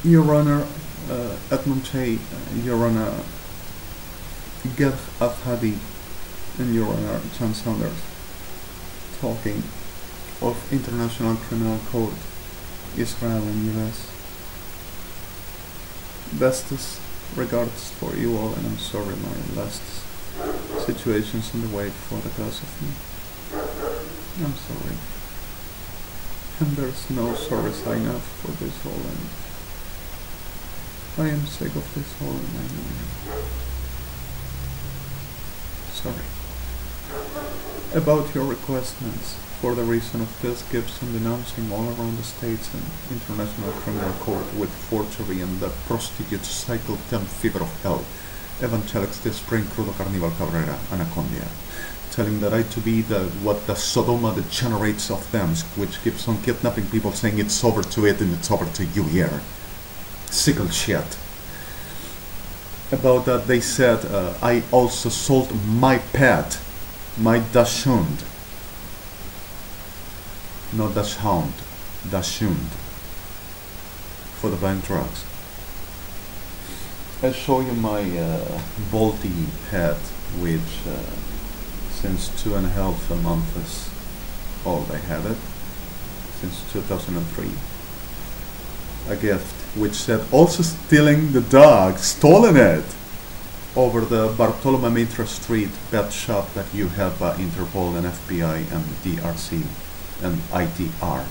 Your Honor, Edmund J., Your Honor, Ged Al-Hadi, and Your Honor, John Saunders, talking of International Criminal Court, Israel and US. Bestest regards for you all, and I'm sorry my last situation's in the way for the cause of me. I'm sorry. And there's no sorry sign up for this all, and I am sick of this all, and I know. Sorry. About your requestments, for the reason of this Gibson denouncing all around the states and International Criminal Court with forgery and the prostitute cycle 10 fever of hell, Evangelics de Spring Crudo Carnival Cabrera, Anacondia, telling that I to be what the Sodoma degenerates of them, which keeps on kidnapping people, saying it's over to it and it's over to you here. Sickle shit. About that they said I also sold my pet, my Dachshund. Not Dachshund, Dachshund. For the bank drugs. I show you my Balti pet, which since 2.5 months old I have it, since 2003. A gift which said also stealing the dog, stolen it, over the Bartolome Mitra Street pet shop that you have Interpol and FBI and DRC and ITR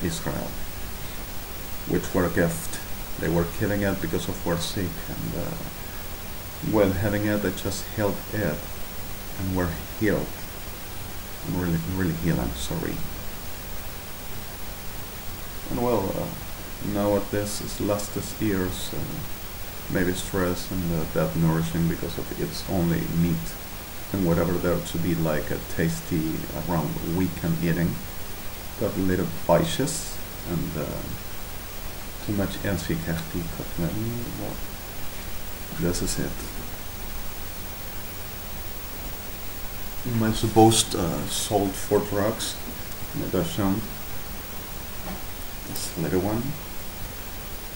Israel, which were a gift. They were killing it because of we're sick, and while having it, I just held it, and we're healed. I'm really healed, I'm sorry. And well, now at this is last years, maybe stress and that nourishing because of its only meat and whatever there to be like a tasty around weekend eating. Got a little vicious and too much NC-Kachti. Well, this is it. My supposed sold for drugs, my Dachshund, this little one,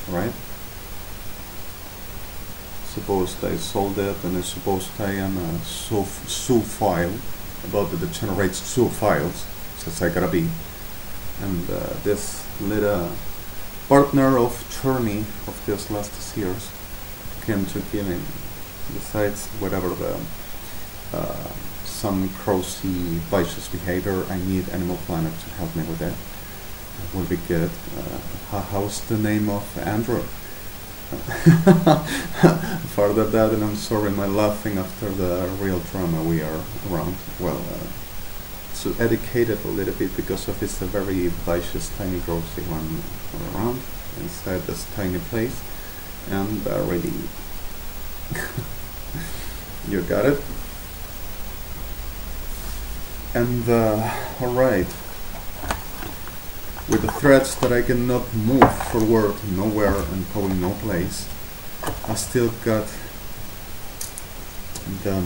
right? Supposed I sold it, and I supposed I am a sue file about the degenerate sue files, since I gotta be. And this little partner of journey of this last years came to killing. Besides whatever the some crossy vicious behavior, I need Animal Planet to help me with that. It will be good. How's the name of Andrew? Further that, and I'm sorry my laughing after the real drama we are around. Well, to educate it a little bit because of it's a very vicious tiny grocery one around inside this tiny place, and really you got it. And alright, with the threats that I cannot move forward nowhere and probably no place, I still got the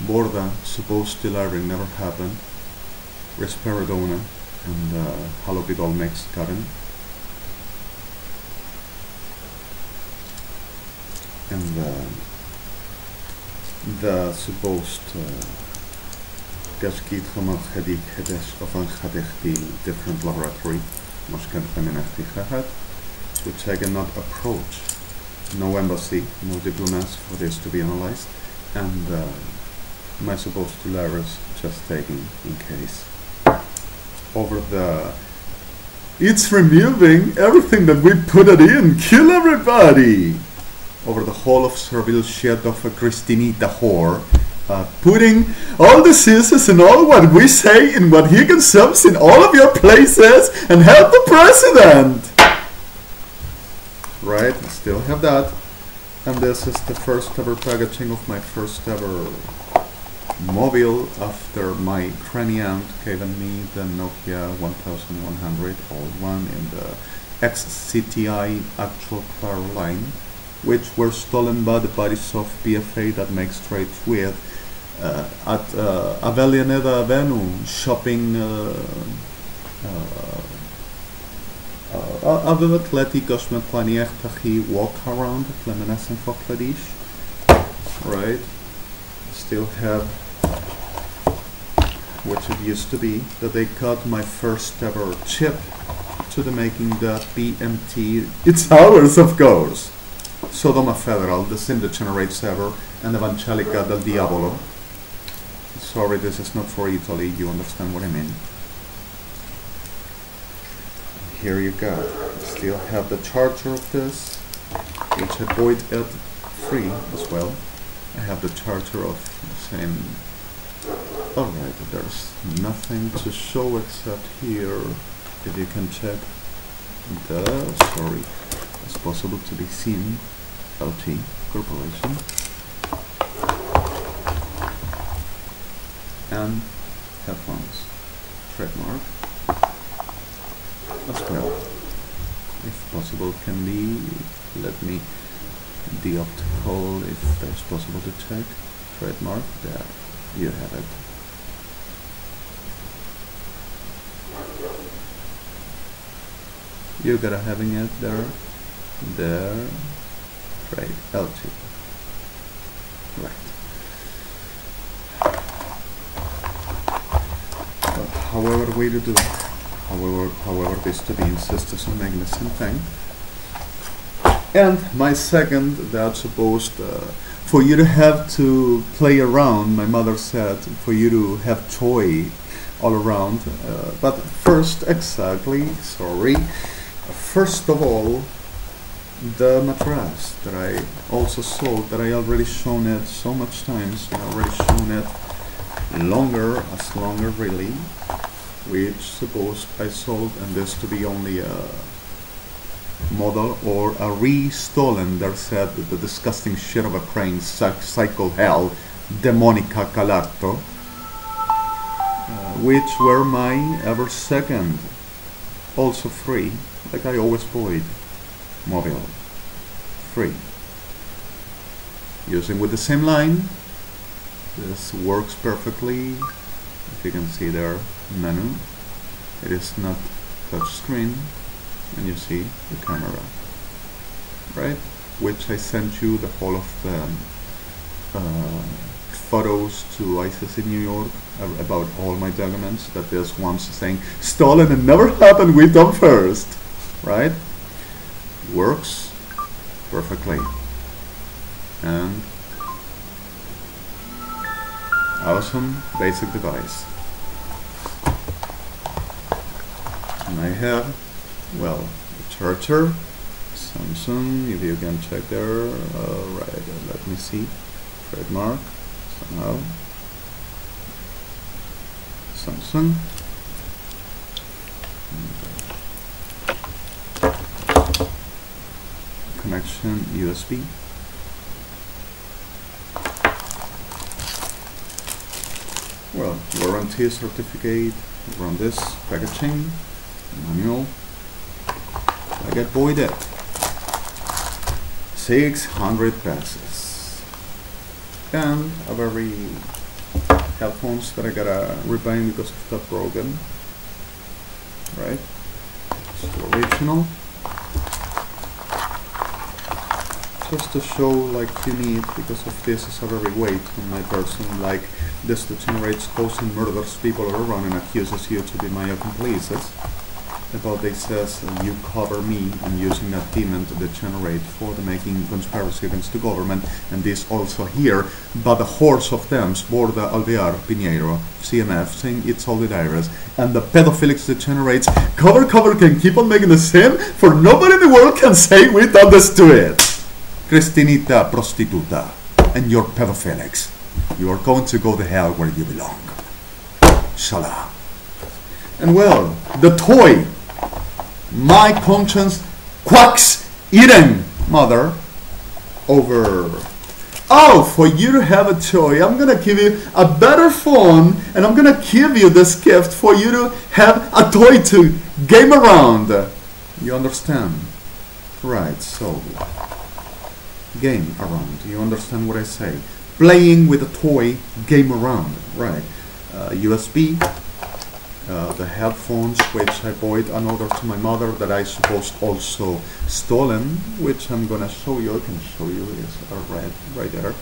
Borda supposed delivery never happened, Risperidone and Halopidol mix gotten, and the supposed Gashkit Hamad Hadik Hadesh of Anhadechti different laboratory, Moshkan Feminachti, which I cannot approach. No embassy, no diplomats for this to be analyzed, and my supposed to letters just taken in case. Over the it's removing everything that we put it in, kill everybody! Over the whole of Servile shit of a Christinita whore, putting all the diseases and all what we say in what he consumes in all of your places and help the president! Right, I still have that. And this is the first ever packaging of my first ever mobile after my granny aunt gave me the Nokia 1100 old one in the XCTI actual car line, which were stolen by the bodies of PFA that makes trade with at Avellaneda Avenue shopping Atleti goshmet planiech tachi walk around Lemenessen Fokladish. Right? Still have which it used to be, that they cut my first ever chip to the making the BMT. It's ours, of course. Sodoma Federal, the sim that generates ever, and Evangelica del Diavolo. Sorry, this is not for Italy, you understand what I mean. Here you go. Still have the charger of this, which I bought it free as well. I have the charger of the same. Alright, there's nothing to show except here, if you can check sorry, it's possible to be seen, LT Corporation, and headphones, trademark, as well. If possible can be, let me, the optical, if that's possible to check, trademark, there, you have it. You gotta having it there, right, LT, right. However way to do, however this to be insists on making the same thing. And my second, that's supposed for you to have to play around, my mother said, for you to have toy all around, but first, exactly, sorry, first of all, the mattress that I also sold, that I already shown it so much times, I already shown it longer really, which suppose I sold, and this to be only a model or a restolen, there said the disgusting shit of a crane, cycle hell, Demonica Calarto, which were my ever second, also free, like I always bought, mobile, free, using with the same line. This works perfectly. If you can see there, menu, it is not touch screen, and you see the camera, right? Which I sent you the whole of the photos to ISIS in New York about all my documents, that there's one saying stolen and never happened, we done first, right? Works perfectly. And awesome basic device. And I have, well, the charger, Samsung, if you can check there, right, let me see, trademark, somehow, Samsung, connection USB, well, warranty certificate, run this, packaging, manual, I get bought it, 600 pesos, and a very headphones that I gotta rebuy because of that broken, right, it's original, just to show like you need, because of this is a very weight on my person, like this that generates calls and murders people around and accuses you to be my accomplices. About they says you cover me and using that demon to degenerate for the making conspiracy against the government, and this also here, but the horse of them, Borda Alvear Pinheiro, CMF, saying it's all the virus, and the pedophilics degenerates, cover can keep on making the same, for nobody in the world can say we done this to it. Cristinita prostituta, and your pedophilics, you are going to go to hell where you belong. Shala. And well, the toy, my conscience quacks eating, mother, over. Oh, for you to have a toy, I'm gonna give you a better phone, and I'm gonna give you this gift for you to have a toy to game around. You understand? Right, so game around. You understand what I say? Playing with a toy, game around. Right. USB. the headphones which I bought in order to my mother that I suppose also stolen, which I'm gonna show you. I can show you, yes, right there.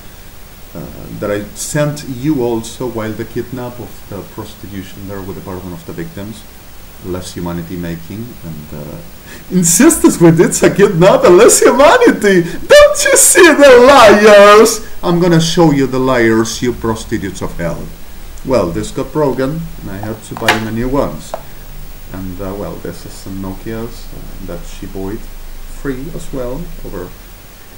That I sent you also while the kidnap of the prostitution there with the burden of the victims, less humanity making, and insisted with it's a kidnap and less humanity. Don't you see the liars? I'm gonna show you the liars, you prostitutes of hell. Well, this got broken and I had to buy new ones. And well, this is some Nokias that she bought free as well over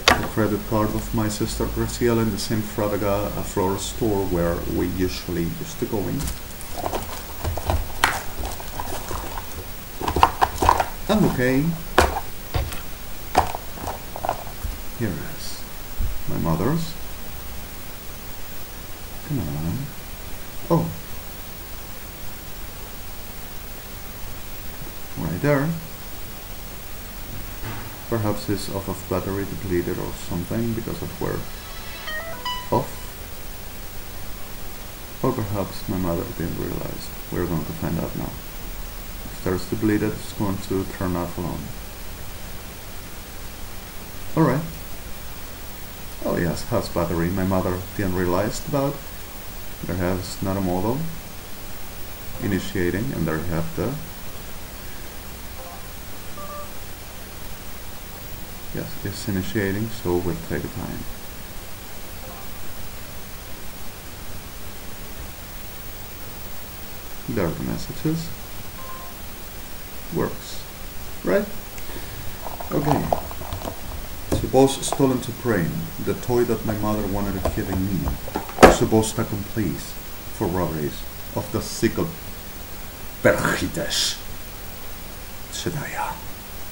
the credit card of my sister Graciela in the same Fradaga floral store where we usually used to go in. And okay, here is my mother's. Come on. Oh, right there. Perhaps it's off of battery depleted or something because of where off. Or perhaps my mother didn't realize. We're going to find out now. If there's depleted, it's going to turn off alone. Alright. Oh yes, has battery. My mother didn't realize about. There has not a model initiating, and there you have the yes, it's initiating, so we'll take time. There are the messages. Works, right? Okay. Suppose stolen to brain, the toy that my mother wanted to give me. Supposed accomplice for robberies of the sickle Perhites Shedaya,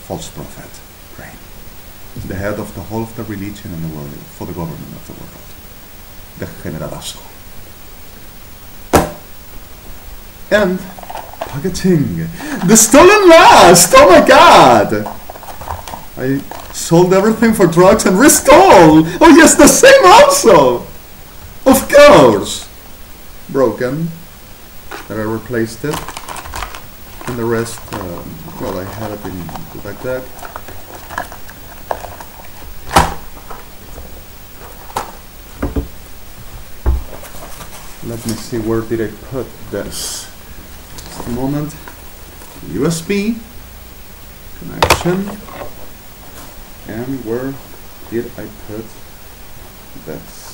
false prophet, brain, the head of the whole of the religion in the world, for the government of the world, the generalazo. And packaging, the stolen last. Oh my god! I sold everything for drugs and restole. Oh yes, the same also. Of course! Broken. And I replaced it. And the rest, well, I had it in the backpack. Let me see, where did I put this? Just a moment. USB connection. And where did I put this?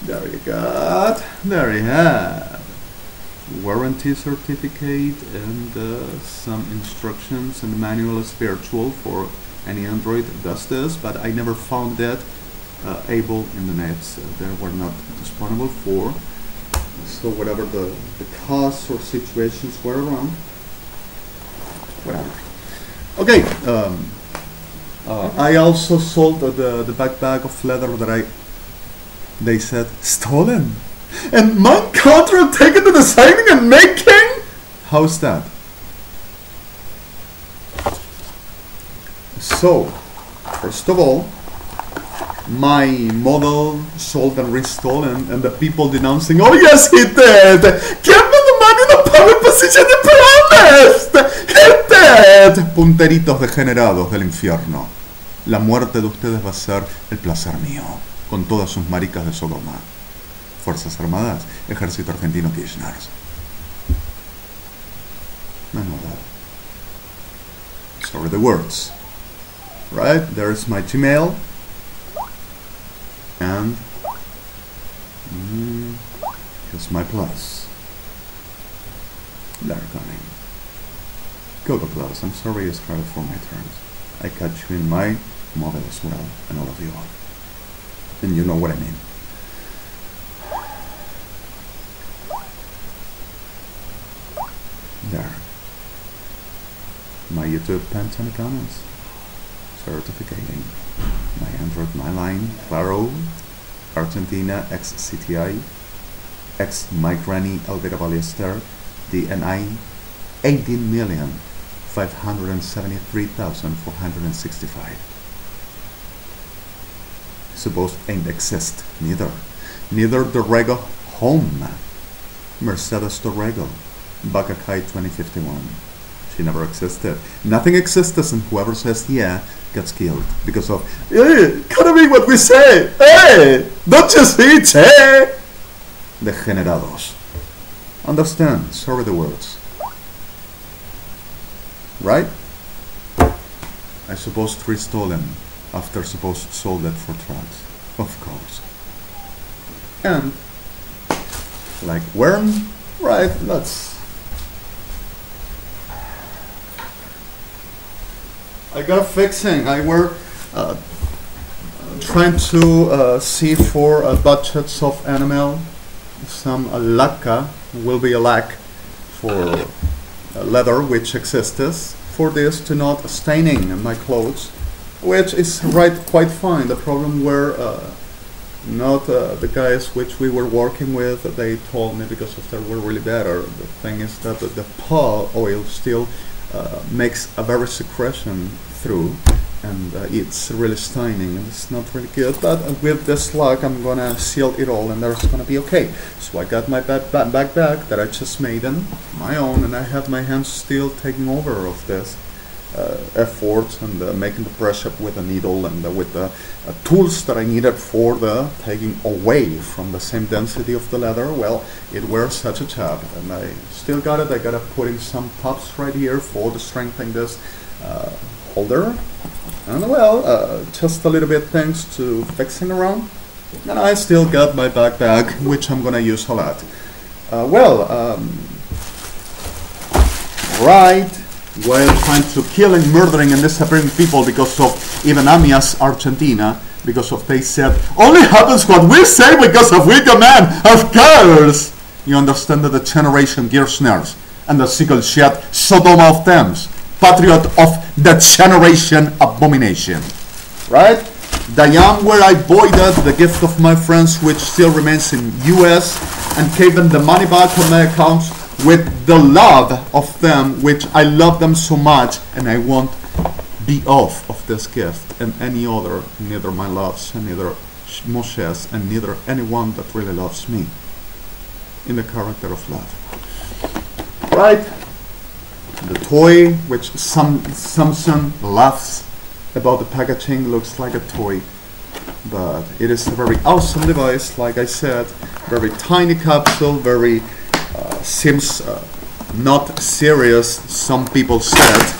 There you got, there you have warranty certificate and some instructions, and the manual is virtual for any Android that does this, but I never found that able in the nets. They were not disponible for, so whatever the costs or situations were around, whatever. Okay, I also sold the backpack of leather that they said stolen, and my contract taken to designing and making. How's that? So, first of all, my model sold and restolen, and the people denouncing, oh yes he did, give me the money in the public position he promised, he did. Punteritos degenerados del infierno, la muerte de ustedes va a ser el placer mío, con todas sus maricas de Sodoma. Fuerzas Armadas, Ejército Argentino Kirchner. My model. Sorry, the words. Right, there's my Gmail. And here's my plus. They're coming. Google Plus, I'm sorry I started for my terms. I catch you in my model as well, and all of you all. And you know what I mean. There. My YouTube Pantone comments. Certificating. My Android, my line, Claro, Argentina, ex-CTI, ex-My Granny, Elvira Ballester, DNI, 18,573,465. Suppose ain't exist, neither. Neither the Rego home, Mercedes Torrego, Bacacay 2051. She never existed. Nothing exists, and whoever says yeah gets killed because of, hey, gotta be what we say, hey, don't you see it, hey? Degenerados. Understand, sorry the words. Right? I suppose 3 stolen after supposed sold it for drugs. Of course. And like worm, right, I got a fixing. I were trying to see for budgets of animal. Some lacca will be a lac for leather which exists for this to not staining my clothes, which is right quite fine. The problem were not the guys which we were working with. They told me because of they were really better. The thing is that the paw oil still makes a very secretion through, and it's really staining, and it's not really good. But with this luck, I'm gonna seal it all, and there's gonna be okay. So I got my backpack that I just made on my own, and I have my hands still taking over of this effort and making the brush up with a needle and with the tools that I needed for the taking away from the same density of the leather. Well, it wears such a job, and I still got it. I gotta put in some pops right here for the strengthening this holder, and well, just a little bit things to fixing around, and I still got my backpack which I'm gonna use a lot. Right while trying to killing, murdering, and disappearing people because of even Argentina, because of they said only happens what we say because of we command, of course. You understand that the generation Kirchners and the sickle shed Sodom of Thames, patriot of the generation abomination, right? Diane, where I voided the gift of my friends which still remains in US and gave them the money back on my accounts with the love of them, which I love them so much, and I won't be off of this gift and any other, neither my loves and neither Moshe's and neither anyone that really loves me in the character of love. Right? The toy which Samson laughs about the packaging looks like a toy, but it is a very awesome device, like I said, very tiny capsule, very seems not serious, some people said,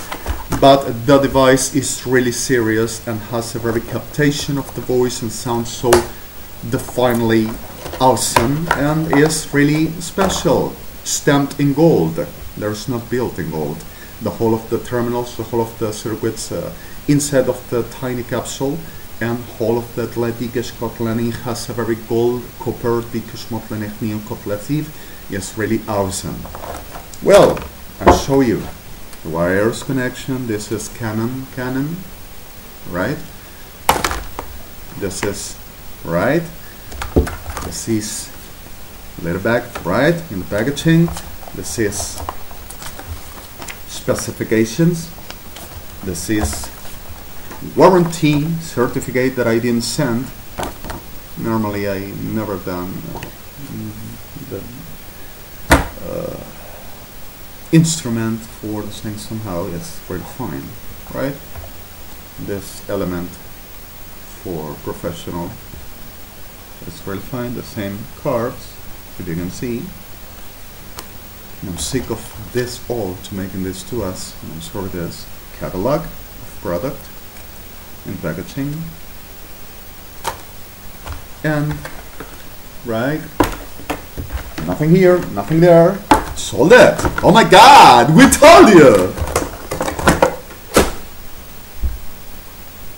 but the device is really serious and has a very captation of the voice and sounds so definitely awesome, and is really special, stamped in gold. There's not built in gold. The whole of the terminals, the whole of the circuits inside of the tiny capsule, and whole of the Atlantic Scotland has a very gold copper because neon copulative is really awesome. Well, I'll show you the wires connection. This is Canon, right? This is right. This is later back, right? In the packaging. This is specifications. This is warranty certificate that I didn't send. Normally I never done the instrument for this thing. Somehow it's very fine, right? This element for professional is very fine. The same cards, if you can see. And I'm sick of this all to making this to us. And I'm sorry, this catalog of product and packaging, and right, nothing here, nothing there. Sold it. Oh my God, we told you.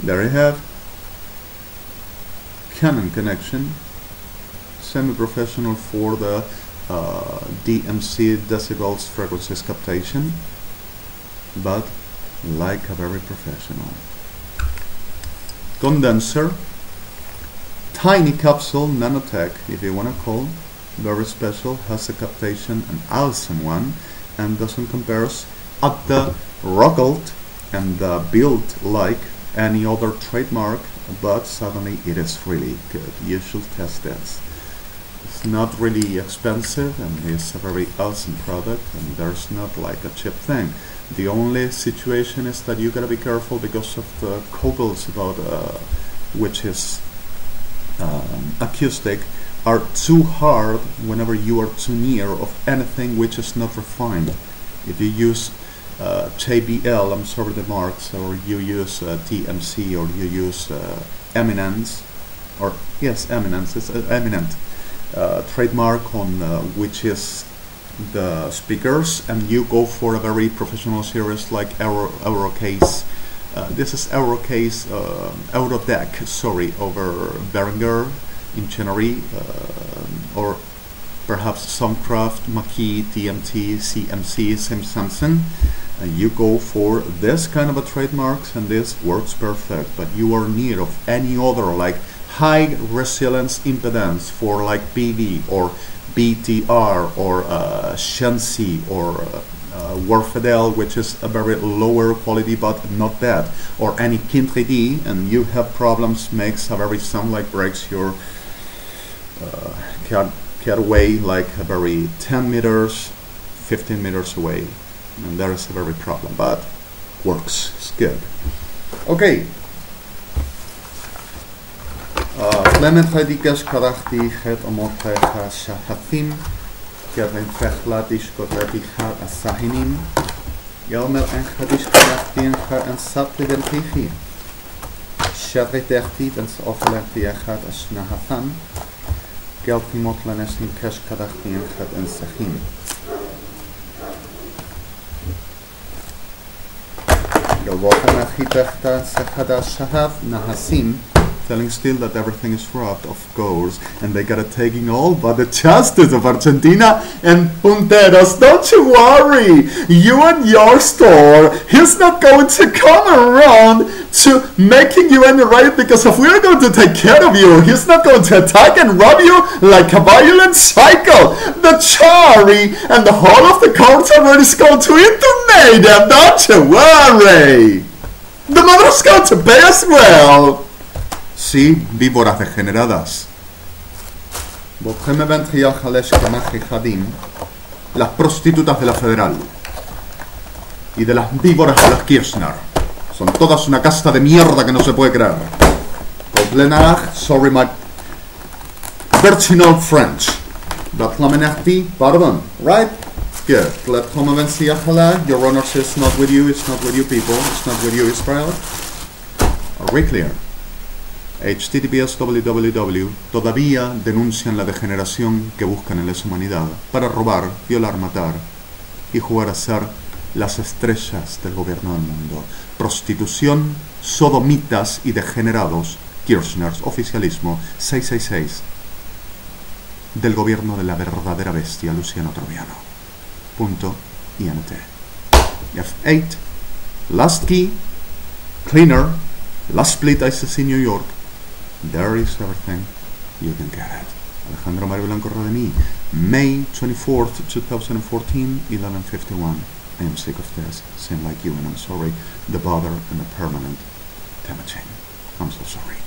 There you have Canon connection, semi-professional for the DMC decibels frequencies captation, but like a very professional. Condenser, tiny capsule, nanotech, if you want to call, very special, has a captation, an awesome one, and doesn't compares at the rugged and built like any other trademark, but suddenly it is really good. You should test this. It's not really expensive, and it's a very awesome product, and there's not like a cheap thing. The only situation is that you gotta be careful because of the couples about which is acoustic are too hard whenever you are too near of anything which is not refined. If you use JBL, I'm sorry the marks, or you use TMC, or you use Eminence, or yes, Eminence, it's Eminent trademark on which is the speakers, and you go for a very professional series like Eurocase. This is Eurocase, Eurodeck, sorry, over Behringer in Chenery, or perhaps Soundcraft, Mackie, TMT, CMC, Samson. And you go for this kind of a trademarks, and this works perfect. But you are near of any other like high resilience impedance for like PV or BTR or Shensi or Warfidel, which is a very lower quality but not bad, or any Kin3D, and you have problems, makes a very sound like breaks your get away like a very 10 meters, 15 meters away, and there is a very problem, but works, it's good. Okay. Clement Hadikash Karachti Het Omotha Shahathim Kevin Fechladish Kotlatiha Asahinim Yelmer en Hadish Karachti en Satlidem Tihi Shavritechti en Offelerti Echad Ashnahatan Geltimot Laneshin Kesh Karachti en Sahim. Gelwochen Achitechta Sechada Shahav Nahasim, telling still that everything is robbed, of course, and they gotta taking all but the justice of Argentina and Punteros. Don't you worry, you and your store, he's not going to come around to making you any right, because if we're going to take care of you, he's not going to attack and rob you like a violent psycho. The Chari and the whole of the courts already is going to intimidate them, don't you worry. The mother's going to pay as well. Sí, víboras degeneradas. Las prostitutas de la Federal y de las víboras de las Kirchner. Son todas una casta de mierda que no se puede creer. Sorry, my virginal French. Pardon, right? Good. Your honor is not with you, it's not with you people, it's not with you Israel. Are we clear? HTTPS www todavía denuncian la degeneración que buscan en la humanidad para robar, violar, matar y jugar a ser las estrellas del gobierno del mundo. Prostitución, sodomitas y degenerados, Kirchners, oficialismo 666 del gobierno de la verdadera bestia Luciano Troviano. .int. F8, last key, cleaner, last split ICC New York. There is everything, you can get it. Alejandro Mario Blanco REDEMI, May 24th, 2014, 11:51. I am sick of this, same like you, and I'm sorry, the bother and the permanent damaging. I'm so sorry.